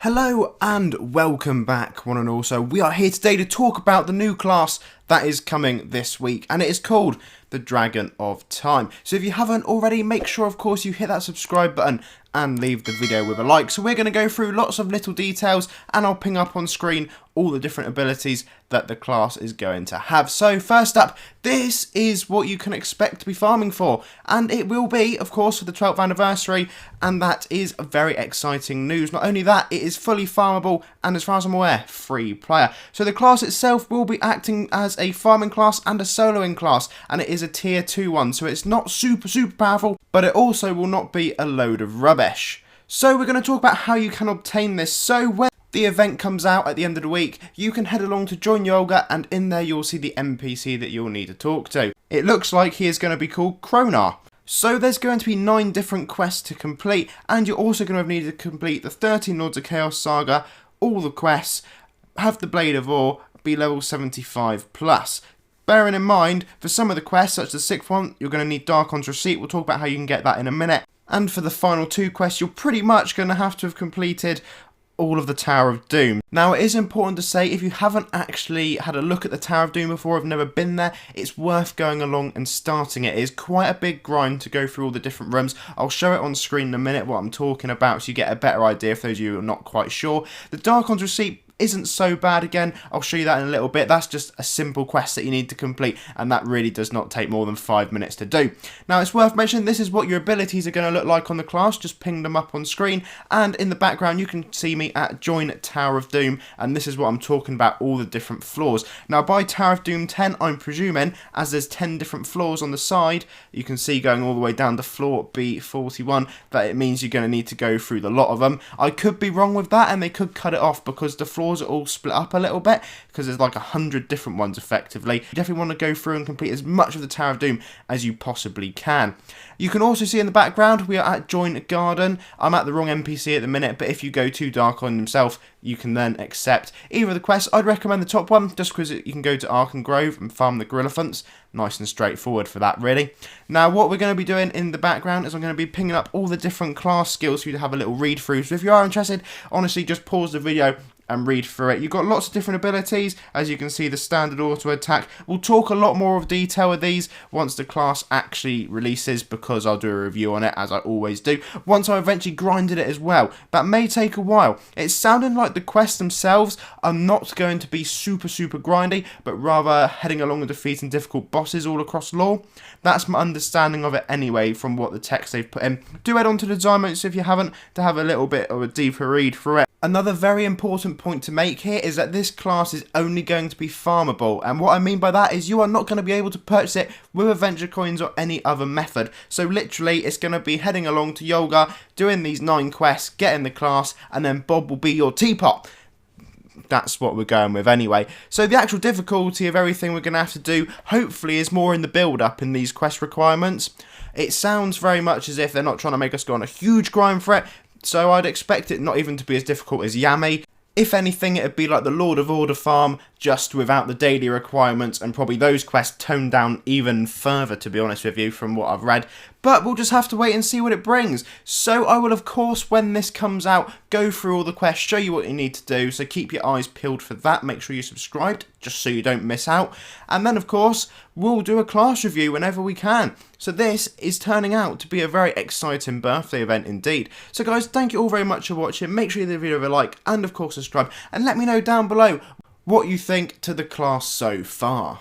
Hello and welcome back one and all. So we are here today to talk about the new class that is coming this week, and it is called the Dragon of Time. So if you haven't already, make sure of course you hit that subscribe button and leave the video with a like. So we're going to go through lots of little details and I'll ping up on screen all the different abilities that the class is going to have. So first up, this is what you can expect to be farming for, and it will be of course for the 12th anniversary, and that is very exciting news. Not only that, it is fully farmable and, as far as I'm aware, free player. So the class itself will be acting as a farming class and a soloing class, and it is a tier 2 one, so it's not super powerful, but it also will not be a load of rubbish. So we're going to talk about how you can obtain this. So when the event comes out at the end of the week, you can head along to join Yolga, and in there you'll see the NPC that you'll need to talk to. It looks like he is going to be called Kro'nar. So there's going to be 9 different quests to complete, and you're also going to have needed to complete the 13 Lords of Chaos saga, all the quests, have the Blade of Ore, be level 75 plus. Bearing in mind, for some of the quests, such as the 6th one, you're going to need Darkons Receipt. We'll talk about how you can get that in a minute. And for the final 2 quests, you're pretty much going to have to have completed all of the Tower of Doom. Now, it is important to say, if you haven't actually had a look at the Tower of Doom before, have never been there, it's worth going along and starting it. It is quite a big grind to go through all the different rooms. I'll show it on screen in a minute what I'm talking about, so you get a better idea for those of you who are not quite sure. The Darkons Receipt isn't so bad again. I'll show you that in a little bit. That's just a simple quest that you need to complete, and that really does not take more than 5 minutes to do. Now, it's worth mentioning, this is what your abilities are going to look like on the class. Just ping them up on screen, and in the background you can see me at Join Tower of Doom, and this is what I'm talking about, all the different floors. Now, by Tower of Doom 10, I'm presuming, as there's 10 different floors on the side, you can see going all the way down to floor B41, that it means you're going to need to go through the lot of them. I could be wrong with that, and they could cut it off, because the floors are all split up a little bit, because there's like 100 different ones effectively. You definitely want to go through and complete as much of the Tower of Doom as you possibly can. You can also see in the background we are at Join Garden. I'm at the wrong NPC at the minute, but if you go to Darkon himself, you can then accept either of the quests. I'd recommend the top one, just because you can go to Arkham Grove and farm the Gorillafants. Nice and straightforward for that, really. Now, what we're going to be doing in the background is I'm going to be pinging up all the different class skills for you to have a little read through. So if you are interested, honestly, just pause the video and read through it. You've got lots of different abilities. As you can see, the standard auto attack. We'll talk a lot more of detail of these once the class actually releases, because I'll do a review on it, as I always do, once I've eventually grinded it as well. That may take a while. It's sounding like the quests themselves are not going to be super grindy, but rather heading along and defeating difficult bosses all across lore. That's my understanding of it anyway, from what the text they've put in. Do head on to the design notes if you haven't, to have a little bit of a deeper read through it. Another very important point to make here is that this class is only going to be farmable, and what I mean by that is you are not going to be able to purchase it with adventure coins or any other method. So literally it's going to be heading along to Yolga, doing these 9 quests, getting the class, and then Bob will be your teapot. That's what we're going with anyway. So the actual difficulty of everything we're going to have to do, hopefully, is more in the build-up in these quest requirements. It sounds very much as if they're not trying to make us go on a huge grind for it, so I'd expect it not even to be as difficult as Yami. If anything, it'd be like the Lord of Order farm, just without the daily requirements, and probably those quests toned down even further, to be honest with you, from what I've read. But we'll just have to wait and see what it brings. So I will, of course, when this comes out, go through all the quests, show you what you need to do, so keep your eyes peeled for that. Make sure you're subscribed, just so you don't miss out. And then, of course, we'll do a class review whenever we can. So this is turning out to be a very exciting birthday event indeed. So guys, thank you all very much for watching. Make sure you give the video a like, and of course subscribe, and let me know down below what you think to the class so far.